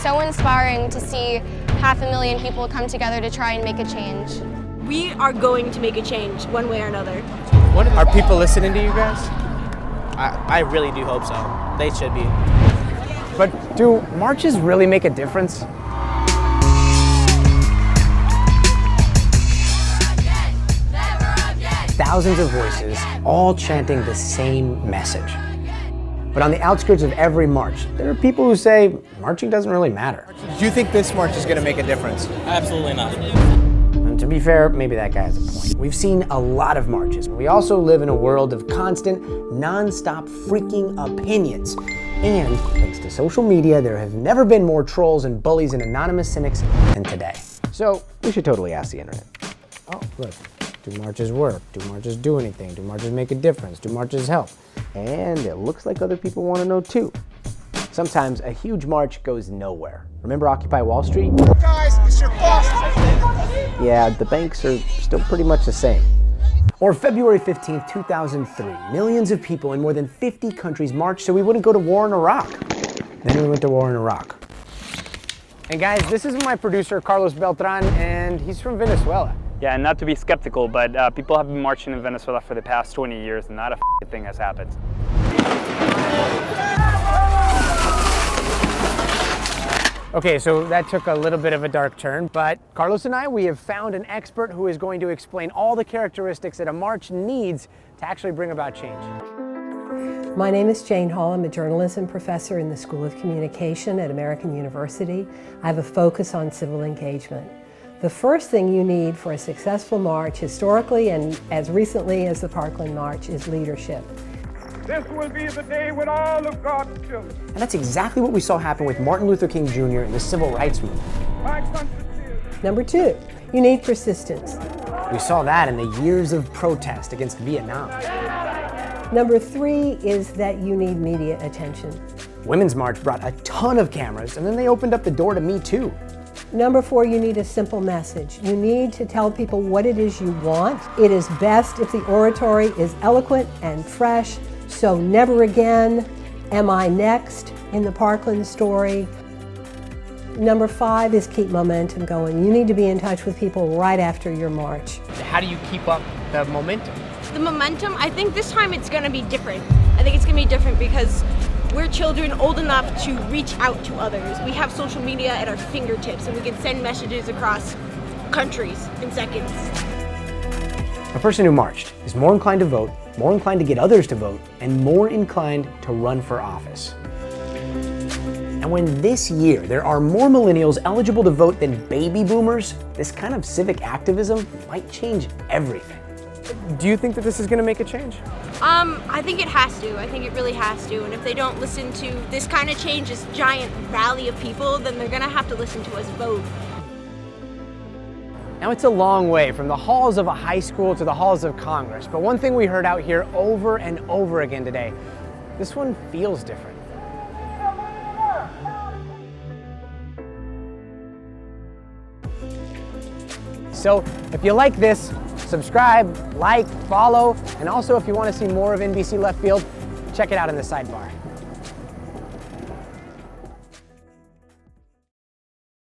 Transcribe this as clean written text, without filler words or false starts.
so inspiring to see 500,000 people come together to try and make a change. We are going to make a change one way or another. Are people listening to you guys? I really do hope so. They should be. But do marches really make a difference? Thousands of voices, all chanting the same message. But on the outskirts of every march, there are people who say marching doesn't really matter. Do you think this march is going to make a difference? Absolutely not. And to be fair, maybe that guy has a point. We've seen a lot of marches. We also live in a world of constant, non-stop freaking opinions. And thanks to social media, there have never been more trolls and bullies and anonymous cynics than today. So we should totally ask the internet. Oh, look. Do marches work? Do marches do anything? Do marches make a difference? Do marches help? And it looks like other people want to know too. Sometimes a huge march goes nowhere. Remember Occupy Wall Street? Guys, it's your boss! Yeah, the banks are still pretty much the same. Or February 15th, 2003, millions of people in more than 50 countries marched so we wouldn't go to war in Iraq. Then we went to war in Iraq. And guys, this is my producer, Carlos Beltran, and he's from Venezuela. Yeah, and not to be skeptical, but people have been marching in Venezuela for the past 20 years and not a thing has happened. Okay, so that took a little bit of a dark turn, but Carlos and I, we have found an expert who is going to explain all the characteristics that a march needs to actually bring about change. My name is Jane Hall. I'm a journalism professor in the School of Communication at American University. I have a focus on civil engagement. The first thing you need for a successful march, historically and as recently as the Parkland March, is leadership. This will be the day when all of God's children. And that's exactly what we saw happen with Martin Luther King Jr. in the Civil Rights Movement. Number two, you need persistence. We saw that in the years of protest against Vietnam. Number three is that you need media attention. Women's March brought a ton of cameras, and then they opened up the door to Me Too. Number four, you need a simple message. You need to tell people what it is you want. It is best if the oratory is eloquent and fresh. So never again, am I next in the Parkland story. Number five is keep momentum going. You need to be in touch with people right after your march. How do you keep up the momentum? The momentum, I think this time it's going to be different. I think it's going to be different because we're children old enough to reach out to others. We have social media at our fingertips and we can send messages across countries in seconds. A person who marched is more inclined to vote, more inclined to get others to vote, and more inclined to run for office. And when this year there are more millennials eligible to vote than baby boomers, this kind of civic activism might change everything. Do you think that this is going to make a change? I think it has to. I think it really has to. And if they don't listen to this kind of change, this giant rally of people, then they're going to have to listen to us vote. Now, it's a long way from the halls of a high school to the halls of Congress, but one thing we heard out here over and over again today, this one feels different. So if you like this, subscribe, like, follow, and also if you want to see more of NBC Left Field, check it out in the sidebar.